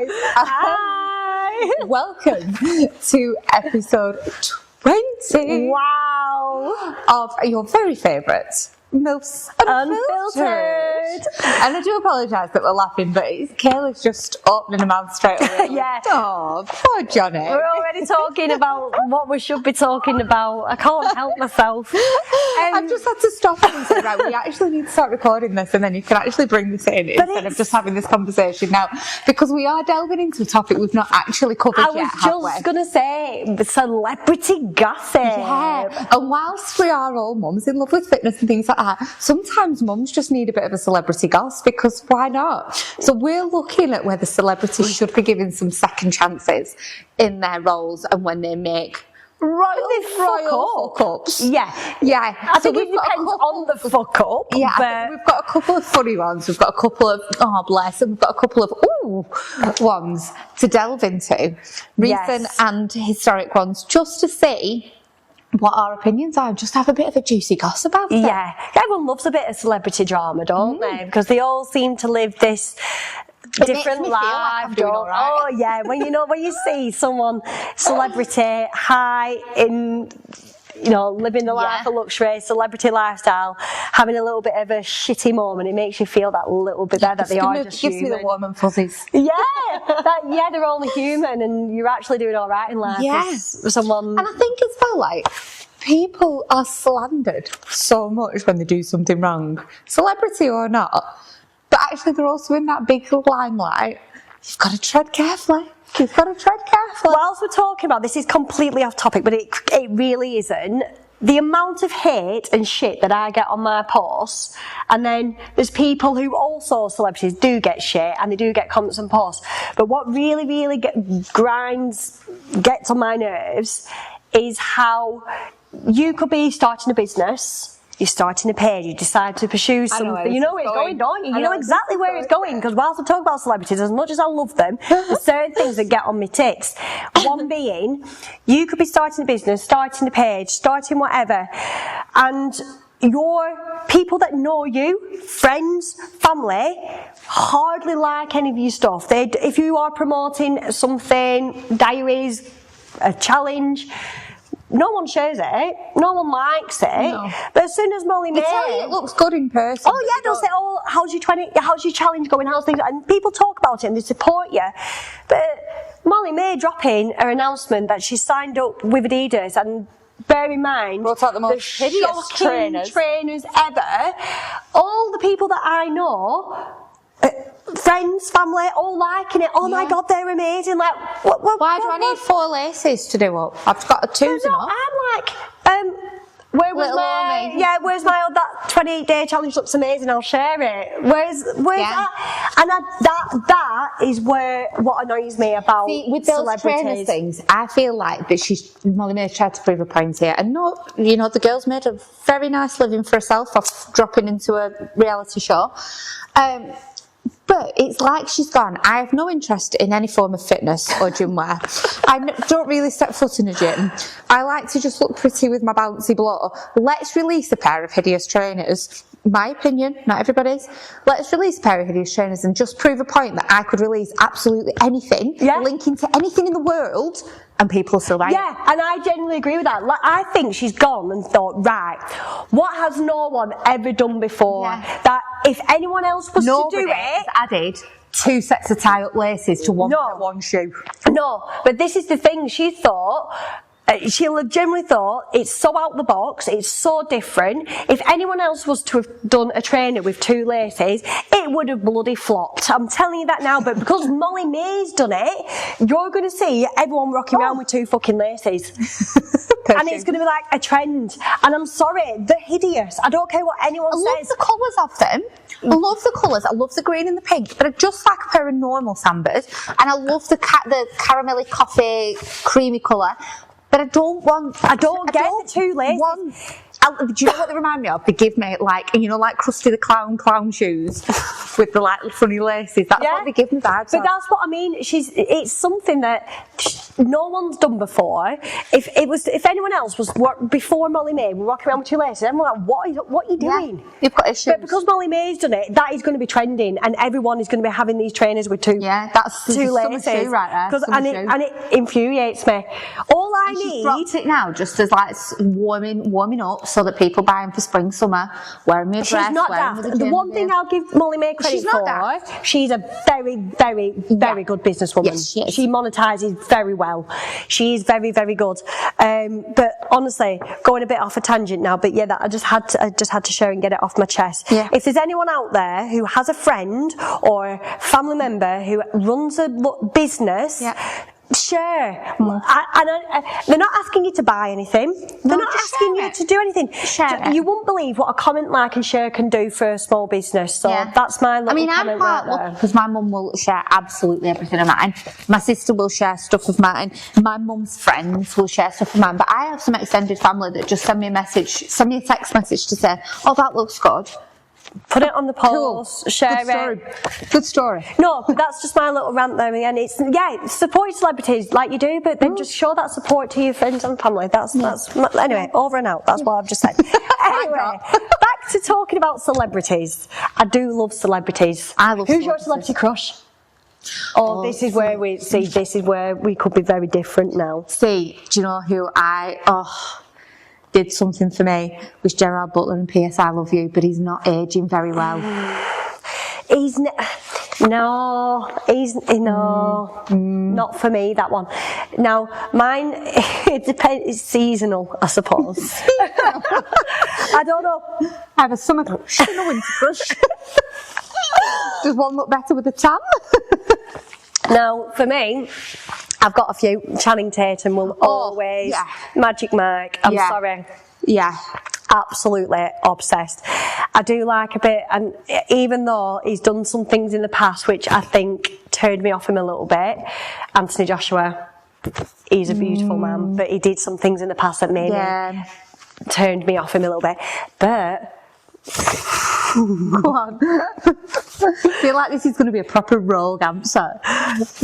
guys. Hi. Welcome to episode 20. Wow. Of your very favourite, most unfiltered. And I do apologise that we're laughing, but Kayla's just opening her mouth straight away. Yeah. Oh, poor Johnny. We're already talking about what we should be talking about. I can't help myself. I've just had to stop and say, right, we actually need to start recording this, and then you can actually bring this in instead of just having this conversation now, because we are delving into a topic we've not actually covered yet, I was just going to say, celebrity gossip. Yeah, and whilst we are all mums in love with fitness and things like that, sometimes mums just need a bit of a celebrity goss, because why not? So we're looking at whether celebrities should be given some second chances in their roles and when they make royal fuck-ups. Yeah. I think it depends on the fuck-up. Yeah, I think we've got a couple of funny ones. We've got a couple of, oh bless, and we've got a couple of ones to delve into. Recent and historic ones, just to see what our opinions are, just have a bit of a juicy gossip about it. Yeah, everyone loves a bit of celebrity drama, don't they? Because they all seem to live this different life. Like Oh yeah, when you see someone celebrity high in, living the life of luxury, celebrity lifestyle, having a little bit of a shitty moment, it makes you feel that little bit better that they are just gives human. me the warm and fuzzies. Yeah, they're only human, and you're actually doing all right in life. Yes, someone. And I think as well, like, people are slandered so much when they do something wrong, celebrity or not. But actually, they're also in that big limelight. You've got to tread carefully. Whilst we're talking about this, is completely off topic, but it really isn't. The amount of hate and shit that I get on my posts, and then there's people who also, celebrities, do get shit and they do get comments and posts. But what really gets on my nerves is how you could be starting a business. You're starting a page, you decide to pursue something. You know where it's going, don't you? You know exactly where it's going. Because whilst I talk about celebrities, as much as I love them, there's certain things that get on my tits. One being, you could be starting a business, starting a page, starting whatever, and your people that know you, friends, family, hardly like any of your stuff. If you are promoting something, diaries, a challenge, no one shares it, no one likes it. No. But as soon as Molly May, it looks good in person. Oh yeah, they'll say, "Oh, how's your challenge going? How's things?" And people talk about it and they support you. But Molly May dropping her announcement that she signed up with Adidas, and bear in mind, the most hideous trainers ever. All the people that I know, friends, family, all liking it. Oh my God, they're amazing. Like, why do I need 4 laces to do up? I've got a 2's enough. I'm like, where's my that 28-day challenge looks amazing, I'll share it. Where's that? And that is what annoys me about with those trainers things. I feel like that Molly May tried to prove a point here, and the girl's made a very nice living for herself off dropping into a reality show. But it's like she's gone, I have no interest in any form of fitness or gym wear. I don't really step foot in a gym. I like to just look pretty with my bouncy blow. Let's release a pair of hideous trainers. My opinion, not everybody's. Let's release a pair of hideous trainers and just prove a point that I could release absolutely anything, linking to anything in the world, and people still buy it. Yeah, and I genuinely agree with that. Like, I think she's gone and thought, right, what has no one ever done before? Yeah. That if anyone else was to do it, added 2 sets of tie-up laces to one shoe. No, but this is the thing. She thought. She'll have generally thought it's so out the box, it's so different. If anyone else was to have done a trainer with 2 laces, it would have bloody flopped. I'm telling you that now, but because Molly May's done it, you're going to see everyone rocking around with 2 fucking laces. And it's going to be like a trend. And I'm sorry, they're hideous. I don't care what anyone says. I love the colours of them. I love the colours. I love the green and the pink. But I just like a pair of normal Sambas. And I love the caramelly coffee creamy colour. But I don't get the 2 laces. Do you know what they remind me of? They give me like Krusty the Clown shoes. with the like funny laces. That's what they give me vibes But of. that's what I mean. It's something that no one's done before. If anyone else was before Molly May were walking around with two laces, everyone like, what are you doing? Yeah, you've got issues. But because Molly May's done it, that is going to be trending, and everyone is going to be having these trainers with two. Yeah, that's two laces, shoe right there. And it infuriates me. All I need. She's dropped it now, just as like warming up, so that people buy them for spring, summer, wearing me a dress. She's not wearing daft. with The one thing I'll give Molly May credit for, she's a very, very, very good businesswoman. Yes, she is. She monetises very well. She is very, very good. But honestly, going a bit off a tangent now, but yeah, that I just had to share and get it off my chest. Yeah. If there's anyone out there who has a friend or family member who runs a business, share. They're not asking you to buy anything. They're not asking you to do anything. You won't believe what a comment, like, and share can do for a small business. So that's my little comment right there. Because my mum will share absolutely everything of mine. My sister will share stuff of mine. My mum's friends will share stuff of mine. But I have some extended family that just send me a text message to say, "Oh, that looks good." Put it on the post, share it. Good story. No, but that's just my little rant there. And it's support celebrities like you do, but then just show that support to your friends and family. That's anyway, over and out. That's what I've just said. Anyway, back to talking about celebrities. I do love celebrities. I love. Who's your celebrity crush? This is where we could be very different now. See, do you know who did something for me was Gerard Butler in P.S. I Love You, but he's not aging very well. Not for me, that one. Now, mine, it depends, it's seasonal, I suppose. I don't know. I have a summer crush and a winter crush. Does one look better with a tan? Now, for me, I've got a few. Channing Tatum will always. Magic Mike. I'm sorry. Yeah. Absolutely obsessed. I do like a bit, and even though he's done some things in the past which I think turned me off him a little bit, Anthony Joshua, he's a beautiful man, but he did some things in the past that made me turned me off him a little bit. But go on. I feel like this is going to be a proper rogue answer.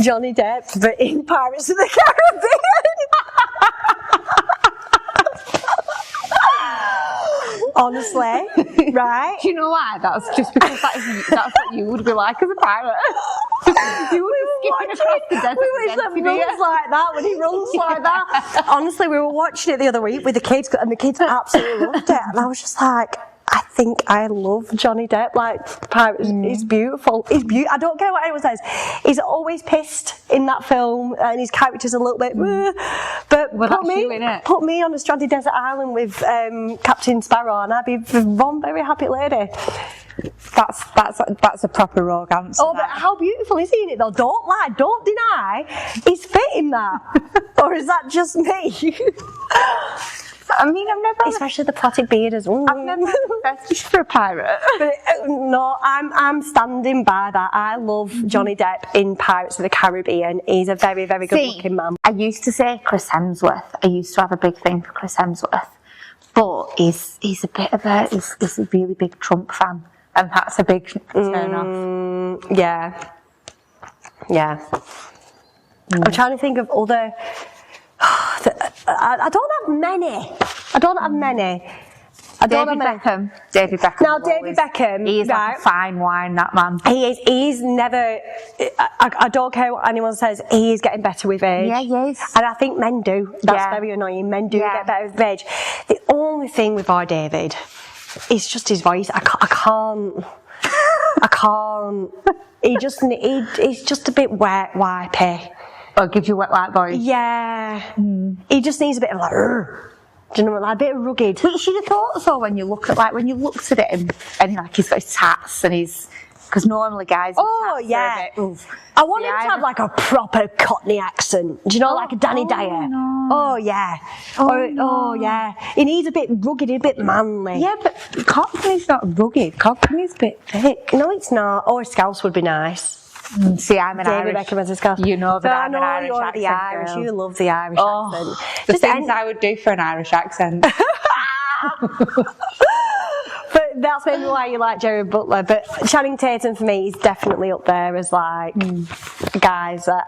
Johnny Depp, but in Pirates of the Caribbean. Honestly, right? Do you know why? That's just because that's what you would be like as a pirate. You would be skipping across the desert. We wish that runs like that when he runs like that. Honestly, we were watching it the other week with the kids, and the kids absolutely loved it. And I was just like, I think I love Johnny Depp. Like, Pirates, he's beautiful. I don't care what anyone says. He's always pissed in that film, and his character's a little bit. But put me on a stranded desert island with Captain Sparrow, and I'd be one very happy lady. That's a proper rogue answer. Oh, but how beautiful is he in it though? Don't lie, don't deny. He's fit in that, or is that just me? I mean, I've never, especially the plaited beard as well. I've never had a fetish for a pirate. But no, I'm standing by that. I love Johnny Depp in Pirates of the Caribbean. He's a very, very good looking man. I used to say Chris Hemsworth. I used to have a big thing for Chris Hemsworth, but he's a bit of he's a really big Trump fan, and that's a big turn off. Yeah. I'm trying to think of other. I don't have many. David Beckham. Now, David Beckham. He's like a fine wine, that man. He is. He's never. I don't care what anyone says. He is getting better with age. Yeah, he is. And I think men do. That's very annoying. Men do get better with age. The only thing with our David is just his voice. I can't. He's just a bit wet, wipey. Or gives you wet white voice. Yeah. He just needs a bit of like, do you know, like a bit of rugged. But you should have thought so when you looked at him, and he's got his tats and because normally guys. I want him to have like a proper Cockney accent. Do you know, like a Danny Dyer? No. Oh yeah. Yeah. He needs a bit rugged, a bit manly. Yeah, but Cockney's not rugged. Cockney's a bit thick. No, it's not. Or a Scouse would be nice. See, I'm an David Irish. Beckham as a Scouse. You know that I'm an Irish you're accent the Irish. girl. You love the Irish accent. The things I would do for an Irish accent. But that's maybe why you like Jerry Butler. But Channing Tatum for me is definitely up there as like guys that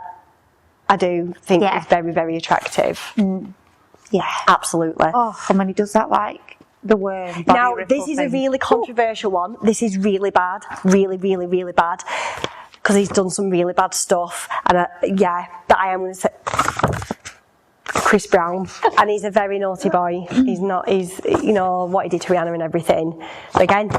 I do think is very, very attractive. Yeah, absolutely. Oh, and when he does that, like the worm. Now, this is a really controversial one. This is really bad, really, really, really bad, because he's done some really bad stuff. And but I am going to say Chris Brown, and he's a very naughty boy. He's you know what he did to Rihanna and everything. But again,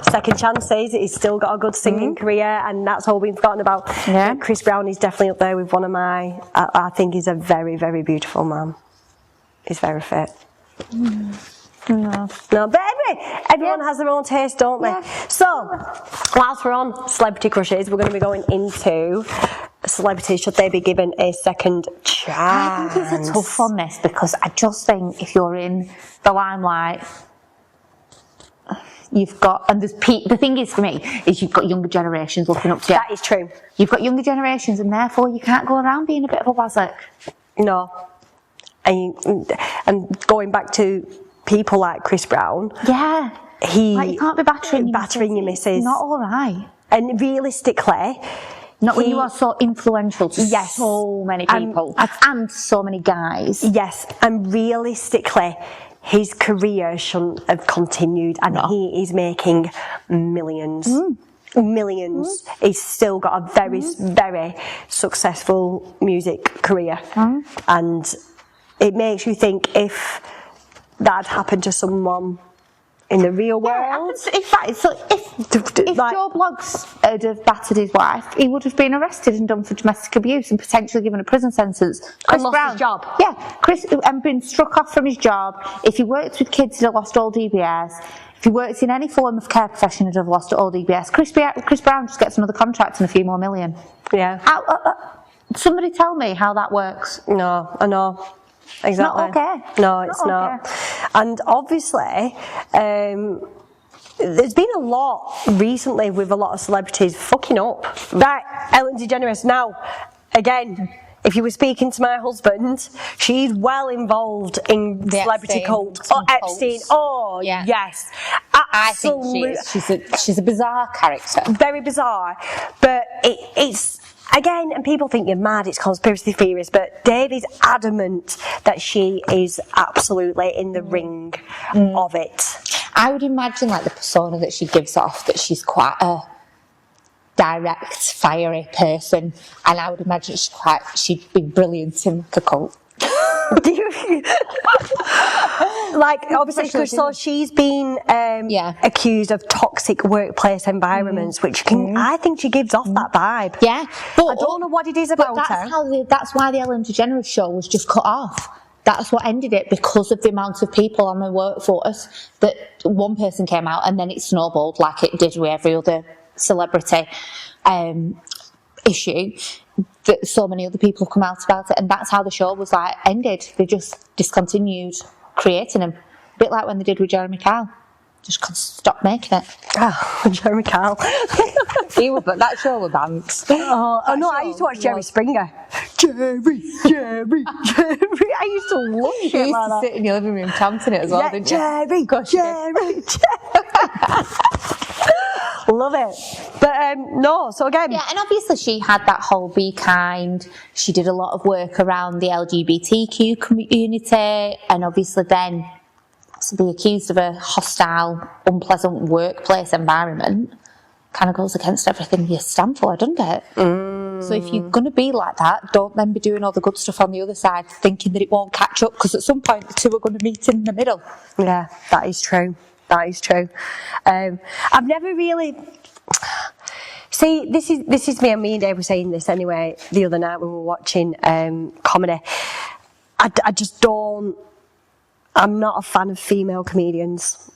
second chances. He's still got a good singing career, and that's all we've forgotten about. Yeah. Chris Brown is definitely up there with one of my. I think he's a very, very beautiful man. He's very fit. No, but anyway, everyone has their own taste, don't they? Yeah. So, whilst we're on celebrity crushes, we're going to be going into celebrities. Should they be given a second chance? I think it's a tough one, this, because I just think if you're in the limelight, you've got, and the thing is for me, is you've got younger generations looking up to you. That is true. You've got younger generations, and therefore you can't go around being a bit of a wazzock. No. And going back to people like Chris Brown, you can't be battering your missus. It's not all right. And realistically, not when you are so influential to so many people and so many guys. Yes, and realistically, his career shouldn't have continued, and he is making millions. Millions. He's still got a very, very successful music career, and it makes you think if that had happened to someone in the real world. In fact, so if Joe Bloggs had have battered his wife, he would have been arrested and done for domestic abuse and potentially given a prison sentence. And lost his job. Yeah, and been struck off from his job. If he worked with kids, he'd have lost all DBS. If he worked in any form of care profession, he'd have lost all DBS. Chris Brown just gets another contract and a few more million. Yeah. Somebody tell me how that works. No, I know. Exactly. It's not okay. No, it's not. And obviously, there's been a lot recently with a lot of celebrities fucking up. Right, Ellen DeGeneres. Now, again, if you were speaking to my husband, she's well involved in the celebrity cult. Oh, Epstein. Oh, yes. Absolutely. I think she's a bizarre character. Very bizarre. But it's... Again, and people think you're mad, it's conspiracy theories, but Dave is adamant that she is absolutely in the ring of it. I would imagine, like, the persona that she gives off, that she's quite a direct, fiery person, and I would imagine she'd be brilliant in the cult. Do you? Like, obviously, so she's been accused of toxic workplace environments, which I think she gives off that vibe. Yeah, but I don't know what it is about her. That's why the Ellen DeGeneres show was just cut off. That's what ended it, because of the amount of people on the workforce that one person came out and then it snowballed like it did with every other celebrity issue. That so many other people have come out about it, and that's how the show was like ended. They just discontinued creating them, a bit like when they did with Jeremy Kyle. Just stopped making it. Oh, Jeremy Kyle. But that show was banks. Oh no, I used to watch Jerry Springer. Jerry. I used to love shit You used like to that. sit in your living room chanting it as well, didn't you? Jerry. Love it. But no, so again. Yeah, and obviously she had that whole be kind. She did a lot of work around the LGBTQ community, and obviously then to be accused of a hostile, unpleasant workplace environment kind of goes against everything you stand for, doesn't it? So if you're going to be like that, don't then be doing all the good stuff on the other side thinking that it won't catch up, because at some point the two are going to meet in the middle. Yeah, that is true. That is true. I've never really... See, this is me, and me and Dave were saying this anyway the other night when we were watching comedy. I just don't... I'm not a fan of female comedians.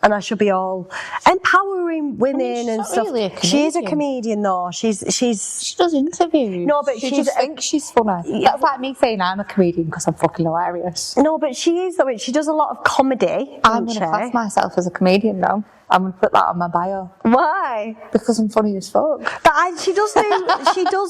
And I should be all empowering women and stuff. Really she is a comedian, though. She does interviews. No, but she just thinks she's funny. That's like me saying I'm a comedian because I'm fucking hilarious. No, but she is, though. She does a lot of comedy. I'm going to class myself as a comedian now. I'm going to put that on my bio. Why? Because I'm funny as fuck. But she does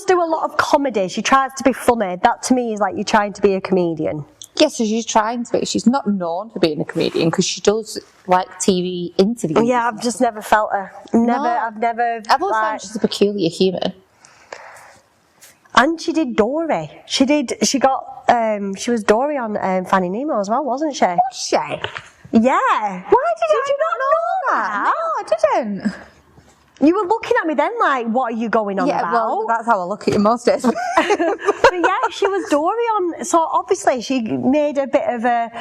do a lot of comedy. She tries to be funny. That to me is like you're trying to be a comedian. Yeah, so she's trying to be. She's not known for being a comedian because she does like TV interviews. Yeah, I've just never felt her. I've always found she's a peculiar human. And she did Dory. She was Dory on Finding Nemo as well, wasn't she? Was she? Yeah. Why did you not know that? No, I didn't. You were looking at me then like, what are you going on about? Yeah, well, that's how I look at you most days. But yeah, she was Dory on, so obviously she made a bit of a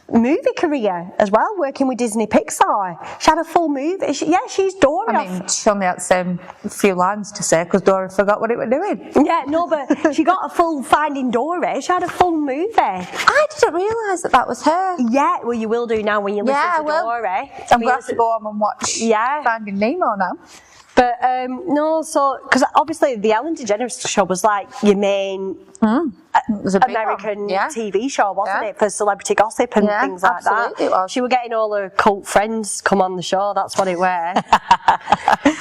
movie career as well, working with Disney Pixar. She had a full movie. She's Dory. I mean, she only had the same few lines to say because Dora forgot what it was doing. Yeah, no, but she got a full Finding Dory. She had a full movie. I didn't realise that was her. Yeah, well, you will do now when you listen to Dory. I'm going to have to go home and watch Finding Nemo now. But no, so because obviously the Ellen DeGeneres show was like your main American TV show, wasn't it, for celebrity gossip and things like that. It was. She was getting all her cult friends come on the show. That's what it were.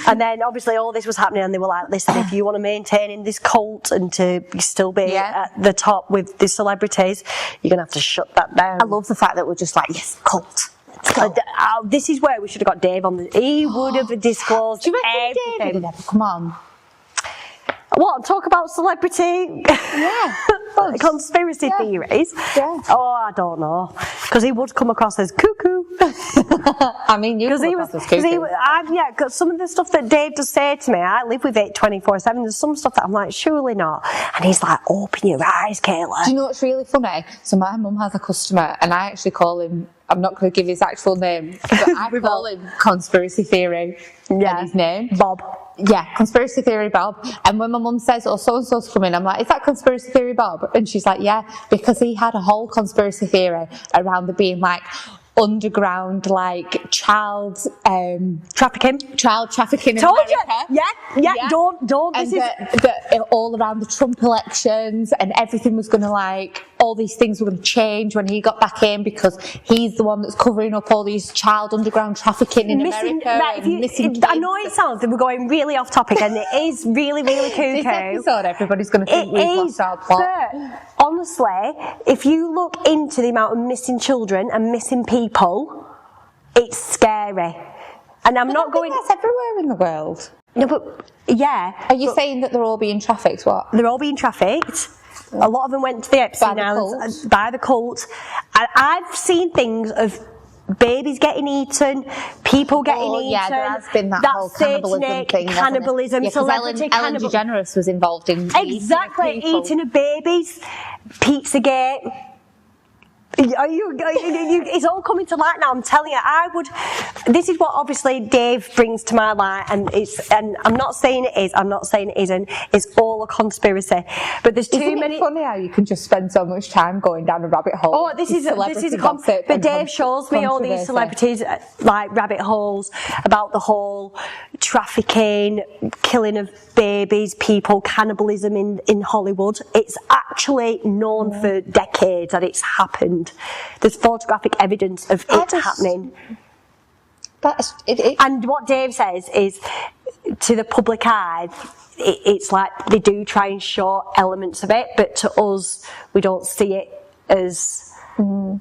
And then obviously all this was happening, and they were like, "Listen, if you want to maintain in this cult and to still be at the top with the celebrities, you're gonna have to shut that down." I love the fact that we're just like, yes, cult. This is where we should have got Dave on. He would have disclosed Do you reckon everything. David would ever come on? What, talk about celebrity conspiracy theories? Yeah. Oh, I don't know. Because he would come across as cuckoo. I mean, you come across as cuckoo. Because some of the stuff that Dave does say to me, I live with it 24/7. There's some stuff that I'm like, surely not. And he's like, open your eyes, Kayla. Do you know what's really funny? So my mum has a customer, and I actually call him, I'm not going to give his actual name, but I call him Conspiracy Theory. Yeah. And his name? Bob. Yeah, Conspiracy Theory Bob. And when my mum says, oh, so-and-so's coming, I'm like, is that Conspiracy Theory Bob? And she's like, yeah, because he had a whole conspiracy theory around there being like underground, like child trafficking in Told America. you. Yeah. Don't. And that all around the Trump elections, and everything was going to like, all these things were going to change when he got back in because he's the one that's covering up all these child underground trafficking in America. I know it sounds that we're going really off topic, and it is really, really cuckoo. This episode, everybody's going to think we've lost our plot. But honestly, if you look into the amount of missing children and missing people, it's scary. And I'm not going. That's everywhere in the world. No, but yeah. Are you saying that they're all being trafficked? What? They're all being trafficked. A lot of them went to the Epstein Islands by the cult. And I've seen things of babies getting eaten, people getting eaten. Yeah, there has been that whole cannibalism thing. Cannibalism, celebrity Ellen DeGeneres was involved in eating a babies, Pizzagate. It's all coming to light now. I'm telling you, this is what obviously Dave brings to my light, and I'm not saying it is, I'm not saying it isn't. It's all a conspiracy. But there's too many. It's funny how you can just spend so much time going down a rabbit hole. Oh, this is a concept. But Dave shows me all these celebrities like rabbit holes about the whole trafficking, killing of babies, people, cannibalism in Hollywood. It's actually known for decades that it's happened. There's photographic evidence of it happening. And what Dave says is, to the public eye, it's like they do try and show elements of it, but to us, we don't see it as.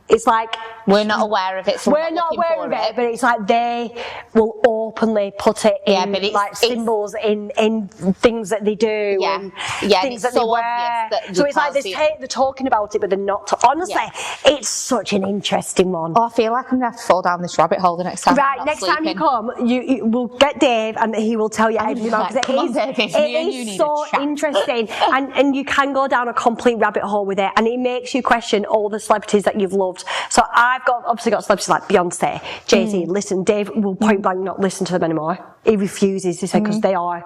It's like we're not aware of it. So we're not aware of it, but it's like they will openly put it in like symbols in things that they do, and things that they wear. So it's like they're talking about it, but they're not. Honestly, it's such an interesting one. Oh, I feel like I'm gonna have to fall down this rabbit hole the next time. Right, next time you come, you will get Dave, and he will tell you everything about it. It is so interesting, and you can go down a complete rabbit hole with it, and it makes you question all the celebrities that you've loved. So I've obviously got celebrities like Beyonce, Jay-Z. Listen, Dave will point blank not listen to them anymore. He refuses, he said, because they are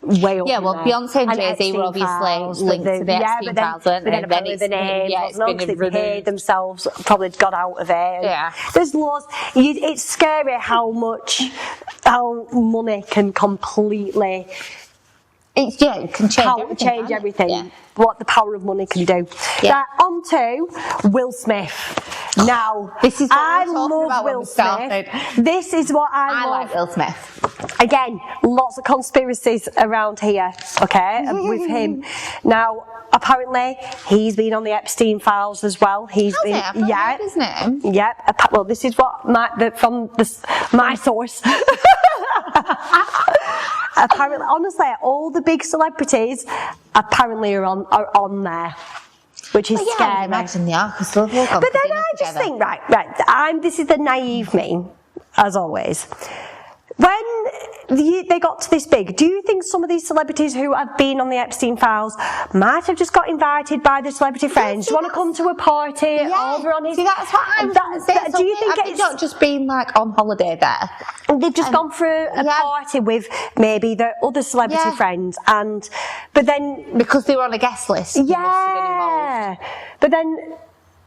way up. Yeah, well, Beyonce and Jay-Z were obviously linked to the Epstein files, weren't they? But then apparently the names, because they paid themselves, probably got out of it. Yeah. There's loads. It's scary how money can completely. It can change everything. Yeah. What the power of money can do. Yeah. On to Will Smith. Now, this is what I love Will Smith. This is what I love. Like Will Smith. Again, lots of conspiracies around here, okay, with him. Now, apparently he's been on the Epstein files as well. He's Has been, it? I've not yeah, heard his name. Yep. Well, this is what my source. Apparently, honestly, all the big celebrities apparently are on there, which is scary. I imagine they are, because they've all gone But for then dinner I just together. think, right, this is the naive me, as always. When they got to this big, do you think some of these celebrities who have been on the Epstein files might have just got invited by the celebrity friends? Do you want to come to a party over on his... See, that's what I'm saying. Do you think it's not just been like on holiday there? They've just gone for a party with maybe their other celebrity friends, but then... Because they were on a guest list. They must have been involved.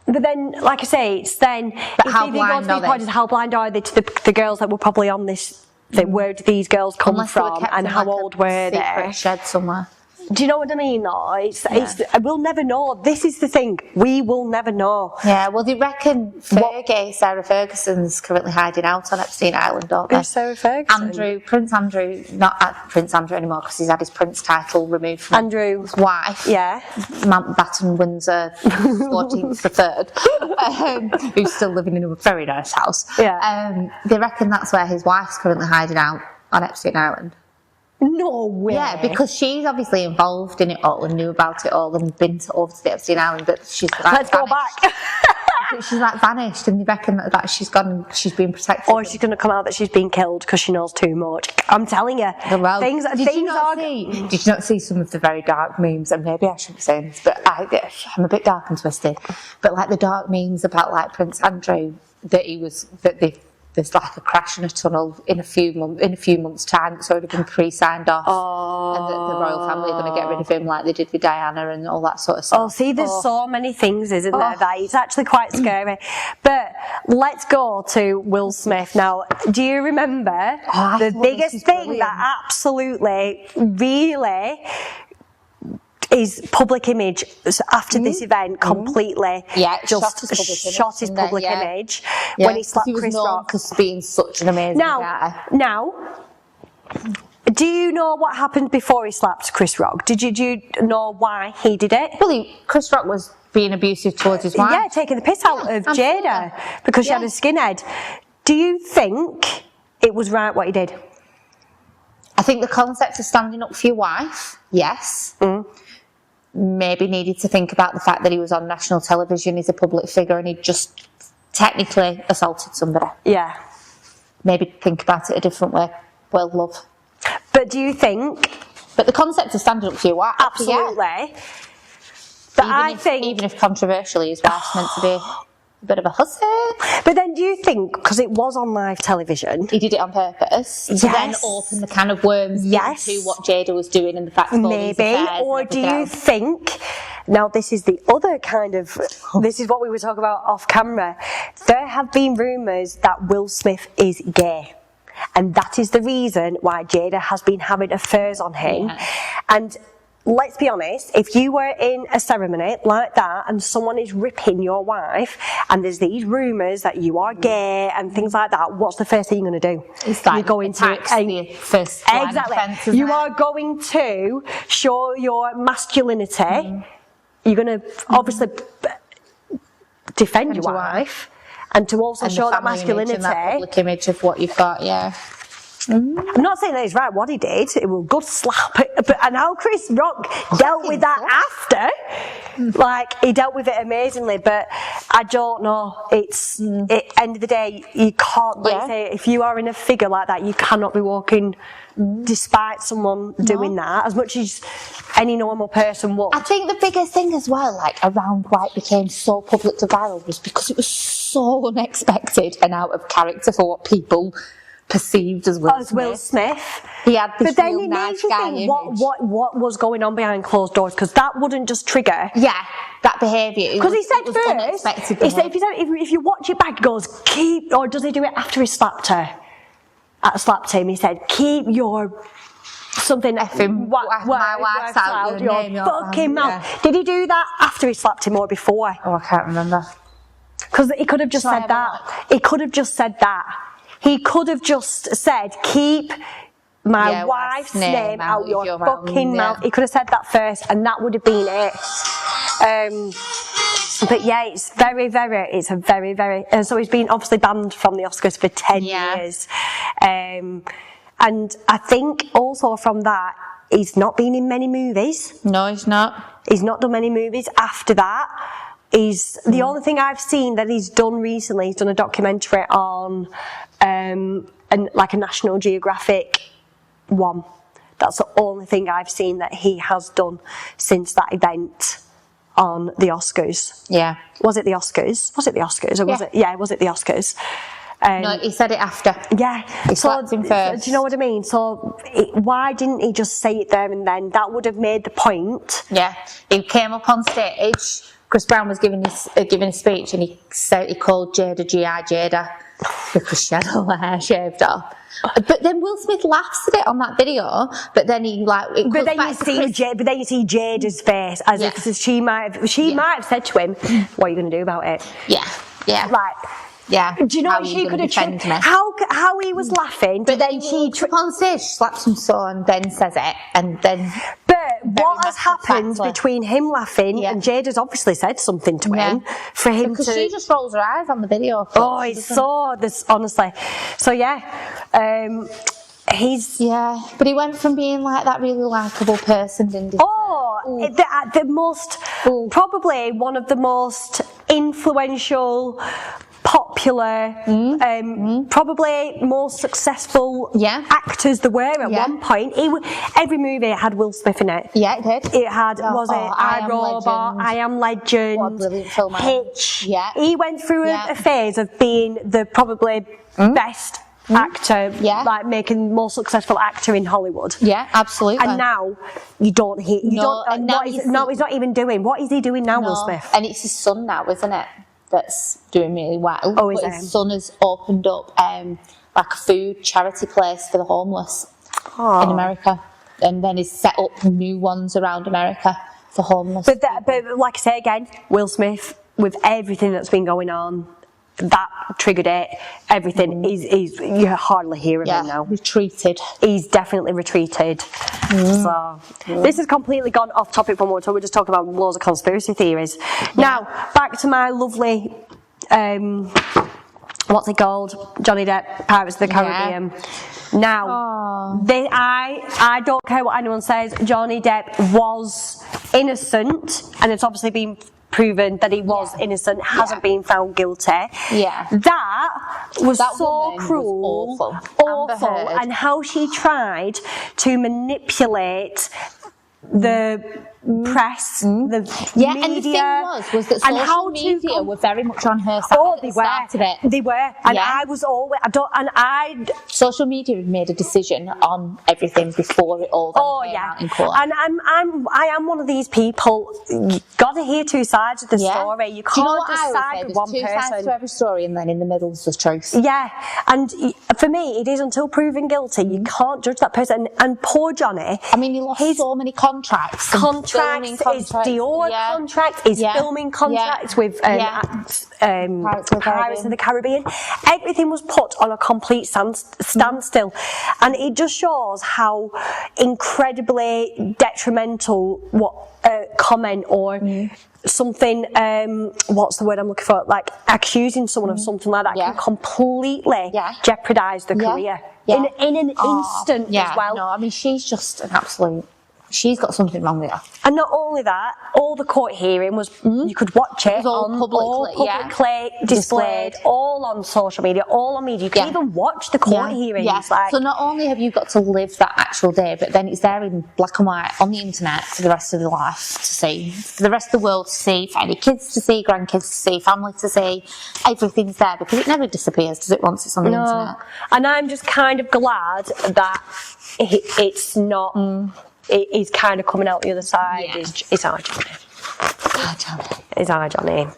But then, like I say, it's then... But if how they go to blind these are they? parties, how blind are they to the girls that were probably on this... Where did these girls come Unless they were from, kept and in, how like, old a were they? secret shed somewhere. Do you know what I mean? No, it's we'll never know. This is the thing. We will never know. Yeah, well, they reckon Sarah Ferguson's currently hiding out on Epstein Island, don't they? Who's Sarah Ferguson? Prince Andrew, not Prince Andrew anymore because he's had his prince title removed from his wife. Yeah. Mountbatten Windsor 14th the 3rd, who's still living in a very nice house. Yeah. They reckon that's where his wife's currently hiding out on Epstein Island. No way. Yeah, because she's obviously involved in it all and knew about it all and been over to the Epstein Island, but she's like Let's go back. She's like vanished, and they reckon that she's gone. She's been protected. Or she's going to come out that she's been killed because she knows too much. I'm telling you, Did you not see some of the very dark memes? And maybe I shouldn't be saying this, but I'm a bit dark and twisted. But like the dark memes about like Prince Andrew, there's like a crash in a tunnel in a few months' time. It's already been pre-signed off, and the royal family are going to get rid of him like they did with Diana and all that sort of stuff. Oh, see, there's so many things, isn't there? That it's actually quite scary. But let's go to Will Smith now. Do you remember the biggest thing that absolutely, really his public image after this event completely shot his public image when he slapped Chris Rock because being such an amazing guy. Now, do you know what happened before he slapped Chris Rock? Do you know why he did it? Well, Chris Rock was being abusive towards his wife. Yeah, taking the piss out of Jada because she had a skinhead. Do you think it was right what he did? I think the concept of standing up for your wife, yes. Maybe needed to think about the fact that he was on national television, he's a public figure, and he just technically assaulted somebody. Yeah. Maybe think about it a different way. Well, love. But do you think... But the concept of standing up for your wife... Absolutely. But even if controversially, his wife's meant to be a bit of a hussy. But then do you think, because it was on live television... He did it on purpose to then open the can of worms into what Jada was doing and the fact of all these affairs. Or do you think... Now, this is the other kind of... This is what we were talking about off camera. There have been rumours that Will Smith is gay. And that is the reason why Jada has been having affairs on him. Yeah. And... let's be honest, if you were in a ceremony like that and someone is ripping your wife and there's these rumours that you are gay and things like that, what's the first thing you're going to do? It's like you're going the first line of defence, isn't you it? are going to show your masculinity. You're going to obviously defend your wife and to also show that masculinity. And that public image of what you've got, I'm not saying that it's right what he did. It was a good slap. And how Chris Rock dealt with that after, like, he dealt with it amazingly. But I don't know. It's end of the day, you can't, like say, if you are in a figure like that, you cannot be walking despite someone doing that, as much as any normal person would. I think the biggest thing as well, like around why it became so public to viral, was because it was so unexpected and out of character for what people perceived as Will Smith. He had this real nice guy image. What was going on behind closed doors, because that wouldn't just trigger that behaviour. Because he said first, if you watch it back, he goes, or does he do it after he slapped her? Slapped him, he said, keep your something effing my wife's out your fucking mouth. Yeah. Did he do that after he slapped him or before? Oh, I can't remember. Because he could have just said that. He could have just said that. He could have just said, keep my wife's name out your fucking mouth. He could have said that first, and that would have been it. But yeah, it's a very, so he's been obviously banned from the Oscars for 10 years. And I think also from that, he's not been in many movies. No, he's not. He's not done many movies after that. He's the only thing I've seen that he's done recently. He's done a documentary on like a National Geographic one. That's the only thing I've seen that he has done since that event on the Oscars. Yeah. Was it the Oscars? Was it the Oscars? Or was it? Yeah, was it the Oscars? No, he said it after. Yeah. He slapped him first. Do you know what I mean? So why didn't he just say it there and then? That would have made the point. Yeah. He came up on stage. Chris Brown was giving a speech, and he called Jada G.I. Jada because she had all her hair shaved off. But then Will Smith laughs at it on that video. But then he but then you see Jada's face as if she might have said to him, "What are you going to do about it?" Yeah. Yeah. Like. Yeah. Do you know what she could have tripped? How he was laughing, but then she tripped on stage, slaps him so, and then says it, and then. But what has happened between him laughing and Jada's obviously said something to him for him because she just rolls her eyes on the video. Oh, it's so this honestly. So he's but he went from being like that really likable person, didn't he? The most probably one of the most influential, popular, probably most successful actors there were at one point. Every movie had Will Smith in it. Yeah, it did. It had, I, Robot, I Am Legend, what a brilliant film. Hitch. Yeah. He went through a phase of being the probably best actor, like making more successful actor in Hollywood. Yeah, absolutely. And now you don't hear. He's not even doing. What is he doing now, Will Smith? And it's his son now, isn't it? That's doing really well. Oh, is his son has opened up like a food charity place for the homeless in America, and then he's set up new ones around America for homeless. But like I say again, Will Smith, with everything that's been going on, that triggered it. Everything is you hardly hear him now. Retreated. He's definitely retreated. So this has completely gone off topic from what we're just talking about loads of conspiracy theories. Now back to my lovely what's it called? Johnny Depp, Pirates of the Caribbean. Now I don't care what anyone says, Johnny Depp was innocent, and it's obviously been proven that he was innocent, hasn't been found guilty. Yeah. That was so cruel, awful, and how she tried to manipulate the press, the media, and the thing was that social media were very much on her side. Oh, they were, and I was always. Social media had made a decision on everything before it all came out in court. And I am one of these people. You got to hear two sides of the story. You can't just side with one person. There's two sides to every story, and then in the middle is the truth. Yeah, and for me, it is until proven guilty, you can't judge that person. And poor Johnny. I mean, he lost so many contracts. His Dior contract, his filming contracts with Pirates of the Caribbean. Everything was put on a complete standstill, and it just shows how incredibly detrimental what comment or something, what's the word I'm looking for, like accusing someone of something like that can completely jeopardise the career in an instant as well. No, I mean, she's just an absolute. She's got something wrong with her. And not only that, all the court hearing was, you could watch it, all publicly displayed, all on social media, all on media. You could even watch the court hearings. Yeah. So not only have you got to live that actual day, but then it's there in black and white on the internet for the rest of your life to see, for the rest of the world to see, for any kids to see, grandkids to see, family to see. Everything's there because it never disappears, does it, once it's on the internet? And I'm just kind of glad that it's not... It is kind of coming out the other side. It's our Johnny. It's our Johnny.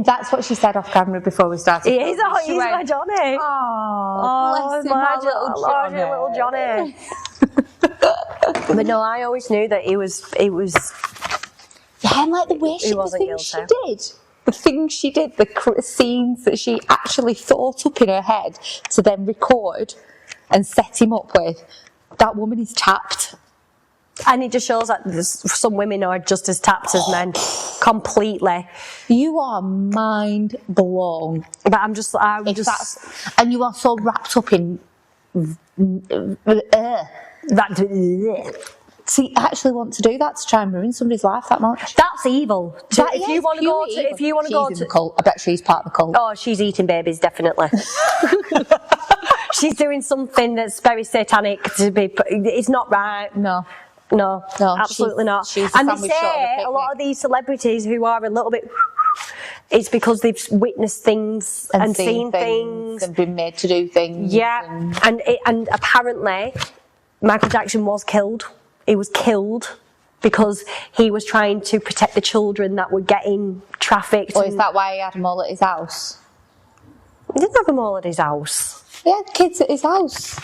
That's what she said off camera before we started. He's my Johnny. Oh, bless him, little Johnny. But no, I always knew that he was. Yeah, and like the way she did. The things she did, the scenes that she actually thought up in her head to then record and set him up with. that woman is tapped. And it just shows that some women are just as tapped as men. Completely. You are mind blown. But I'm just... and you are so wrapped up in... So you actually want to do that to try and ruin somebody's life that much? That's evil. If you want to go to the cult, I bet she's part of the cult. Oh, she's eating babies, definitely. She's doing something that's very satanic to be. It's not right. No, absolutely not. And they say a lot of these celebrities who are a little bit. It's because they've witnessed things and seen things and been made to do things. Yeah, and apparently Michael Jackson was killed. He was killed because he was trying to protect the children that were getting trafficked. Or is that why he had them all at his house? He didn't have them all at his house. He had kids at his house.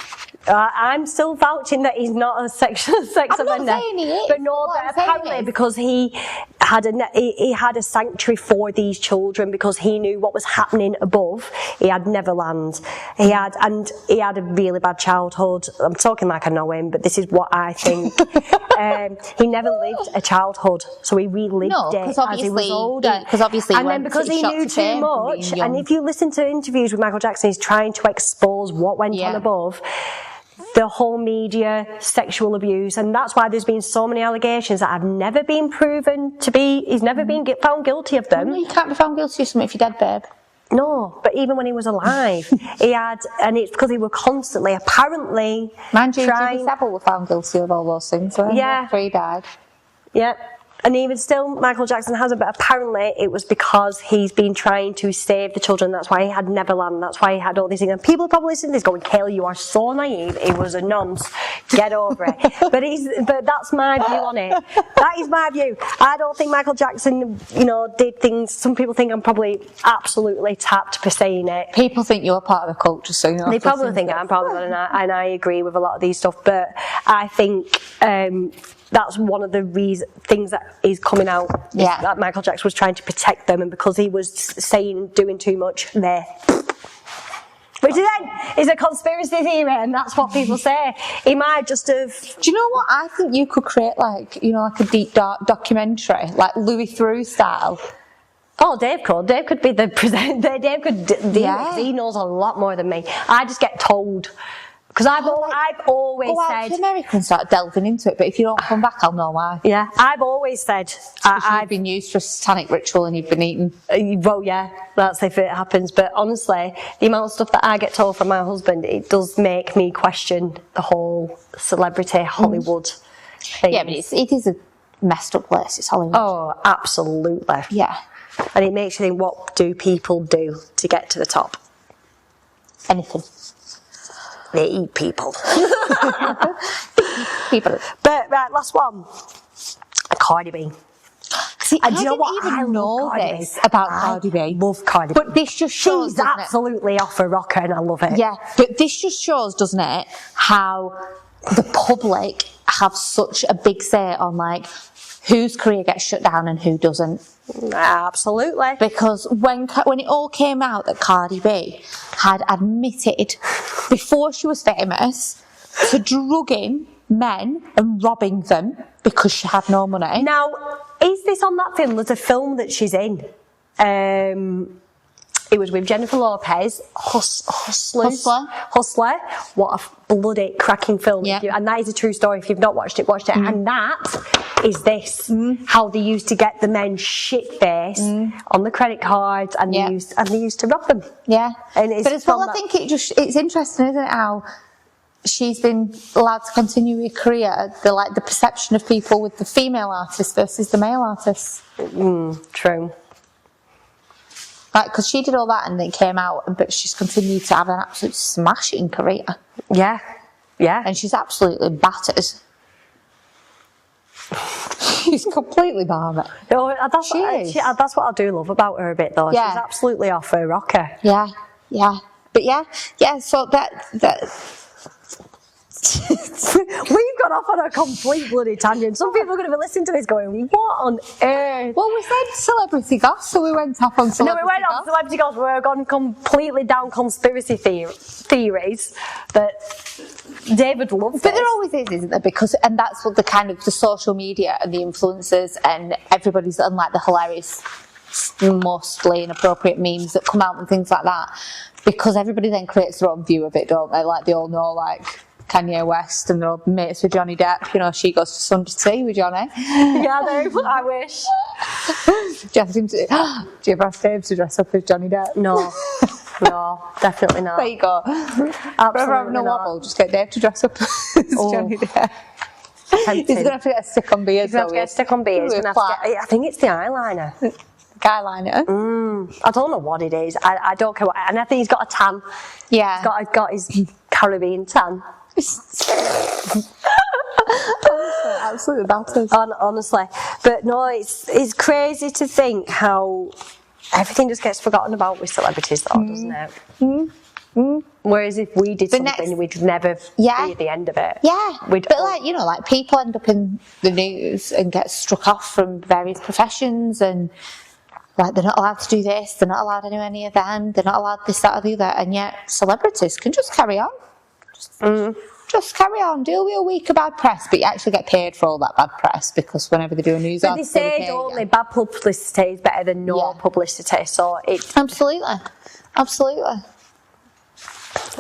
I'm still vouching that he's not a sex offender. I'm not saying he is. But no, but apparently because he had a sanctuary for these children because he knew what was happening above. He had Neverland. He had a really bad childhood. I'm talking like I know him, but this is what I think. He never lived a childhood, so he relived it as he was older. Because obviously, and then because he knew too much, and if you listen to interviews with Michael Jackson, he's trying to expose what went on above. The whole media, sexual abuse, and that's why there's been so many allegations that have never been proven to be. He's never been found guilty of them. No, you can't be found guilty of something if you're dead, babe. No, but even when he was alive, he had, and it's because he were constantly, apparently, mind you, Jimmy Savile were found guilty of all those things. After he died. Yeah. And even still, Michael Jackson hasn't, but apparently it was because he's been trying to save the children. That's why he had Neverland. That's why he had all these things. And people are probably listening to this going, Kayla, you are so naive. It was a nonce. Get over it. But that's my view on it. That is my view. I don't think Michael Jackson, did things. Some people think I'm probably absolutely tapped for saying it. People think you're part of the cult, just so you know. They probably think I'm part of it, and I agree with a lot of these stuff. But I think that's one of the things that is coming out. That Michael Jackson was trying to protect them, and because he was doing too much there. Which then is a conspiracy theory, and that's what people say. He might just have... Do you know what? I think you could create like a deep dark documentary, like Louis Theroux style. Oh, Dave could. Dave could be the presenter. Dave could do it, 'cause he knows a lot more than me. I just get told. Because I've always go said... out to America and start delving into it, but if you don't come back, I'll know why. Yeah, I've always said... I've been used for a satanic ritual and you've been eaten. Well, yeah, that's if it happens. But honestly, the amount of stuff that I get told from my husband, it does make me question the whole celebrity Hollywood thing. Yeah, but it is a messed up place. It's Hollywood. Oh, absolutely. Yeah. And it makes you think, what do people do to get to the top? Anything. They eat people. But right, last one. Cardi B. See, I didn't even know this about Cardi B. I love Cardi B. But this just shows, she's absolutely off her rocker, and I love it. Yeah, but this just shows, doesn't it, how the public have such a big say on like whose career gets shut down and who doesn't. Absolutely. Because when it all came out that Cardi B had admitted before she was famous to drugging men and robbing them because she had no money. Now, is this on that film? There's a film that she's in. It was with Jennifer Lopez, Hustler. What a bloody cracking film. Yeah. And that is a true story. If you've not watched it, watch it. And that is this. How they used to get the men shit-faced on the credit cards and they used to rob them. Yeah. And it's but as well, I think it's interesting, isn't it, how she's been allowed to continue her career, the perception of people with the female artists versus the male artists. True. Like, because she did all that and it came out, but she's continued to have an absolute smashing career. Yeah, yeah. And she's absolutely battered. She's completely barmy. No, that's what I do love about her a bit, though. Yeah. She's absolutely off her rocker. Yeah, yeah. But yeah, so that... We've gone off on a complete bloody tangent. Some people are going to be listening to this going, what on earth? Well, we said celebrity goss, so we went off on celebrity No, we went off celebrity goss. We've gone completely down conspiracy theories that David loves. But there always is, isn't there? Because, and that's what the kind of the social media and the influencers and everybody's, unlike the hilarious, mostly inappropriate memes that come out and things like that. Because everybody then creates their own view of it, don't they? Like, they all know, like, Kanye West and they're all mates with Johnny Depp. You know, she goes to Sunday tea with Johnny. Yeah, I wish. Do you ever ask Dave to dress up as Johnny Depp? No. No, definitely not. There you go. Rather having a wobble, just get Dave to dress up as Johnny Depp. He's going to have to get a stick on beard. He's going to have to get a stick on beard. I think it's the eyeliner. Eyeliner? I don't know what it is. I don't care what. And I think he's got a tan. Yeah. He's got his Caribbean tan. Absolutely batters. Honestly. But no, it's crazy to think how everything just gets forgotten about with celebrities, though, doesn't it? Whereas if we did something, we'd never be at the end of it. Yeah. But like, you know, like people end up in the news and get struck off from various professions and like they're not allowed to do this, they're not allowed to do any of them, they're not allowed this, that or the other, and yet celebrities can just carry on. Just carry on, deal with a week of bad press, but you actually get paid for all that bad press because whenever they do a news article, they say, don't they, bad publicity is better than no publicity, so it's... Absolutely.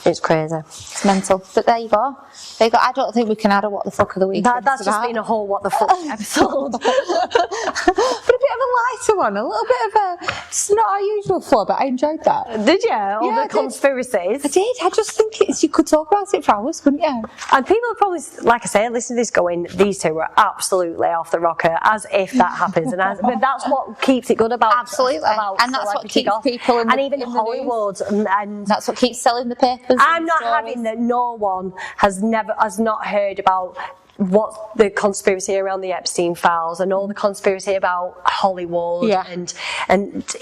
It's crazy. It's mental. But there you go. I don't think we can add a what the fuck of the week. That's just been a whole what the fuck episode. But a bit of a lighter one, a little bit of a... It's not our usual flow, but I enjoyed that. Did you? All the conspiracies? I did. I just think you could talk about it for hours, couldn't you? And people are probably, like I say, listen to this going, these two were absolutely off the rocker, as if that happens. But that's what keeps it good about... Absolutely. And that's what keeps people in the... And even Hollywood. And that's what keeps selling the papers. I'm not having that no one has not heard about what the conspiracy around the Epstein files and all the conspiracy about Hollywood and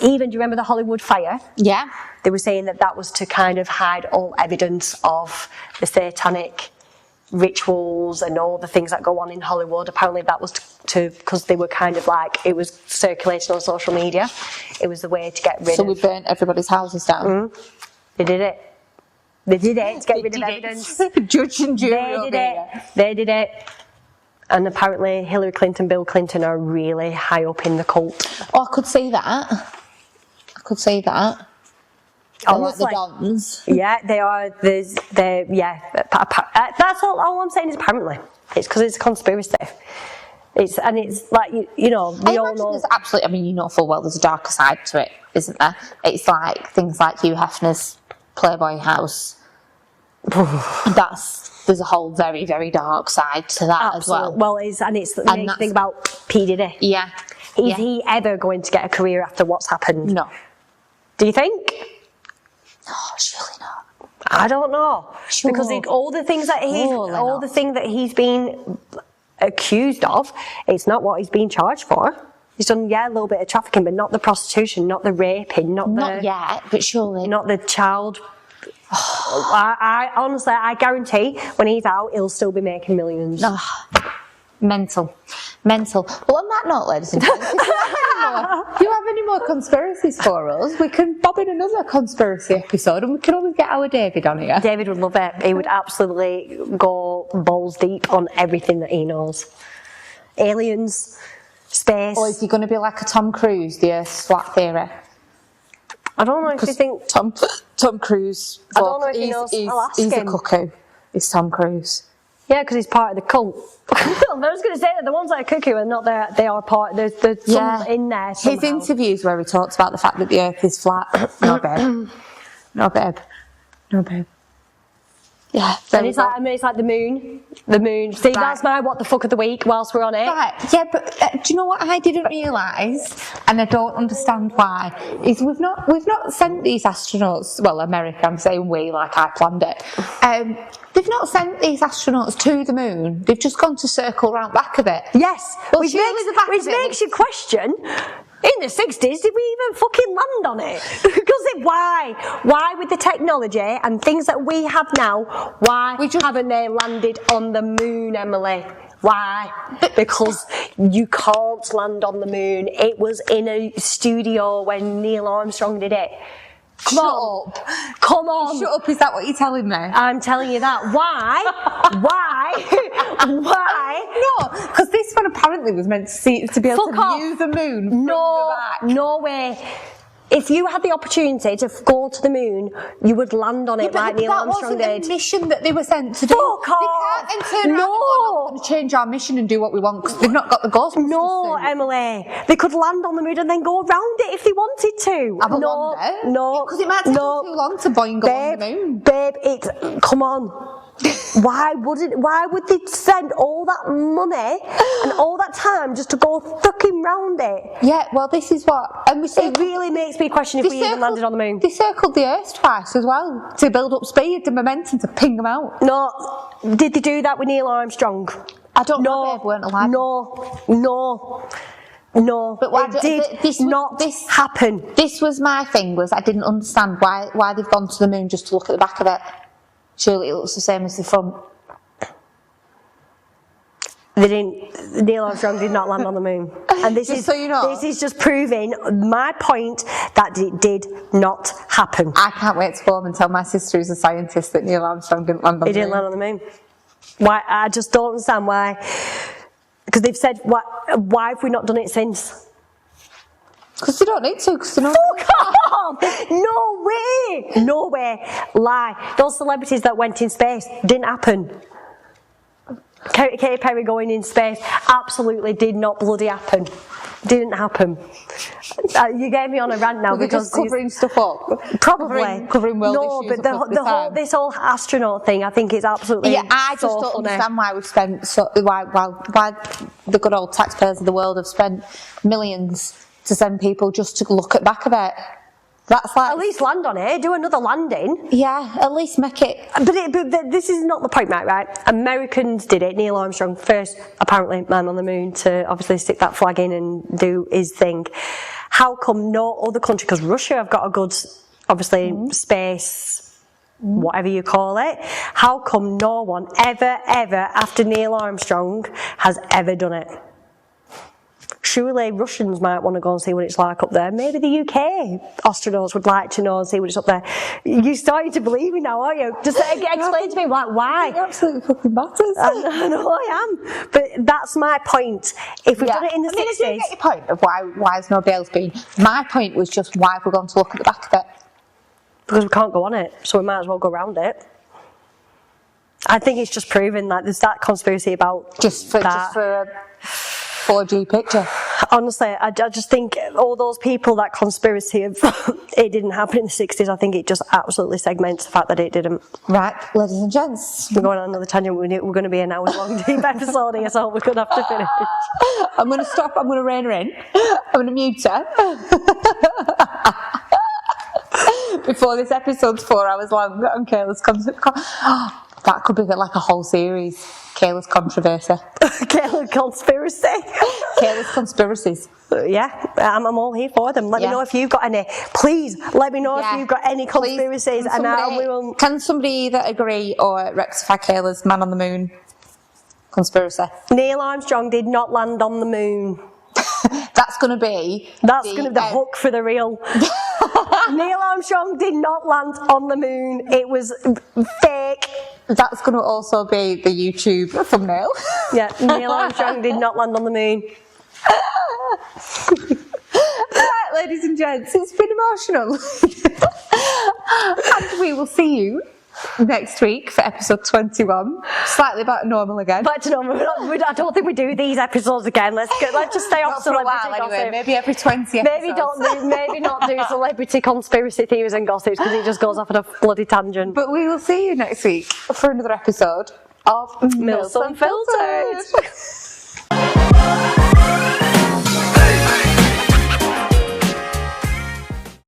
even, do you remember the Hollywood fire? Yeah. They were saying that was to kind of hide all evidence of the satanic rituals and all the things that go on in Hollywood. Apparently that was because they were kind of like, it was circulating on social media. It was the way to get rid of... So we burnt everybody's houses down? They did it. They did it to get rid of evidence. Judge and jury. They did it. And apparently Hillary Clinton, Bill Clinton are really high up in the cult. Oh, I could see that. Oh, like the Dons. Yeah, they are. That's all I'm saying is apparently. It's because it's a conspiracy. It's like, you know, we all know. There's absolutely, I mean, you know full well there's a darker side to it, isn't there? It's like things like Hugh Hefner's Playboy house. There's a whole very, very dark side to that as well. Well, it's the thing about P. Diddy. Yeah. Is he ever going to get a career after what's happened? No. Do you think? No, surely not. I don't know. Sure. Because all the things that he's been accused of, it's not what he's been charged for. He's done, a little bit of trafficking, but not the prostitution, not the raping, not yet, but surely not the child. I honestly, I guarantee when he's out, he'll still be making millions. Mental. Well, on that note, ladies and gentlemen, if you have any more conspiracies for us, we can bob in another conspiracy episode and we can always get our David on here. David would love it. He would absolutely go balls deep on everything that he knows. Aliens, space. Or is he going to be like a Tom Cruise, the Earth's flat theory? I don't know if you think... Tom Cruise... I don't know if he knows... He's a cuckoo. It's Tom Cruise. Yeah, because he's part of the cult. I was going to say that the ones that are cuckoo are not there. They are part... There's some in there somehow. His interviews where he talks about the fact that the Earth is flat. No, babe. Yeah, and it's like the moon. See, that's my what the fuck of the week whilst we're on it. Right, yeah, but do you know what I didn't realise, and I don't understand why, is we've not sent these astronauts, well, America, I'm saying we, like I planned it. They've not sent these astronauts to the moon. They've just gone to circle round back of it. Yes, which makes you question, In the 60s, did we even fucking land on it? Because why? Why with the technology and things that we have now, why haven't they landed on the moon, Emily? Why? Because you can't land on the moon. It was in a studio when Neil Armstrong did it. Come on. Shut up, is that what you're telling me? I'm telling you that. Why? Why? No, because this one apparently was meant to be able to view the moon from the back. No way. If you had the opportunity to go to the moon, you would land on it like Neil Armstrong did. That wasn't the mission that they were sent to do. Fuck off. They can't then turn around and go, no, we're going to change our mission and do what we want because they've not got the Ghostbusters No, suit. Emily. They could land on the moon and then go around it if they wanted to. No. Because it might take them too long to boing along the moon. Babe, come on. Why would they spend all that money and all that time just to go fucking round it? Yeah, well, this is what... And it really makes me question if we even landed on the moon. They circled the Earth twice as well to build up speed and momentum to ping them out. No. Did they do that with Neil Armstrong? I don't know, they weren't alive. No, but why it did not happen. This was my thing, was I didn't understand why they've gone to the moon just to look at the back of it. Surely it looks the same as the front. Neil Armstrong did not land on the moon. And this is, so you know, this is just proving my point that it did not happen. I can't wait to go home and tell my sister who's a scientist that Neil Armstrong didn't land on the moon. He didn't land on the moon. Why? I just don't understand why. Because they've said, why have we not done it since? Because they don't need to, because they're not... Fuck off! No way! Lie. Those celebrities that went in space didn't happen. Katy Perry going in space absolutely did not bloody happen. Didn't happen. You get me on a rant now because just covering stuff up. Probably covering world issues. No, but this whole astronaut thing, I think it's absolutely I just don't understand why we've spent why the good old taxpayers of the world have spent millions to send people just to look at the back of it. That's like, at least land on it, do another landing. Yeah, at least make it. But this is not the point, right? Americans did it. Neil Armstrong, first apparently man on the moon to obviously stick that flag in and do his thing. How come no other country? Because Russia have got a good, obviously, space, whatever you call it. How come no one ever after Neil Armstrong has ever done it? Surely Russians might want to go and see what it's like up there. Maybe the UK astronauts would like to know and see what it's up there. You're starting to believe me now, aren't you? Just explain to me why. It absolutely fucking matters. I know I am. But that's my point. If we've done it in the 60s... I do get your point of why has nobody else been. My point was just why have we gone to look at the back of it? Because we can't go on it, so we might as well go around it. I think it's just proven that there's that conspiracy about just for a 4G picture. Honestly, I just think all those people, that conspiracy of it didn't happen in the 60s, I think it just absolutely segments the fact that it didn't. Right, ladies and gents. We're going on another tangent. We're going to be an hour-long deep episode here, so we're going to have to finish. I'm going to stop. I'm going to rein her in. I'm going to mute her. Before this episode's 4 hours long, on Kayla's that could be like a whole series. Kayla's controversy. Kayla's conspiracy. Kayla's conspiracies. Yeah, I'm all here for them. Let me know if you've got any. Please, let me know if you've got any conspiracies. Can somebody either agree or rectify Kayla's man on the moon conspiracy? Neil Armstrong did not land on the moon. That's going to be the hook for the reel. Neil Armstrong did not land on the moon. It was fake. That's going to also be the YouTube thumbnail. Yeah, Neil Armstrong did not land on the moon. Right, ladies and gents, it's been emotional. And we will see you next week for episode 21. Slightly back to normal again. Back to normal. I don't think we do these episodes again. Let's just stay off celebrity gossip. Anyway. Maybe every 20 episodes. Maybe not do celebrity conspiracy theories and gossips because it just goes off on a bloody tangent. But we will see you next week for another episode of Mills Unfiltered.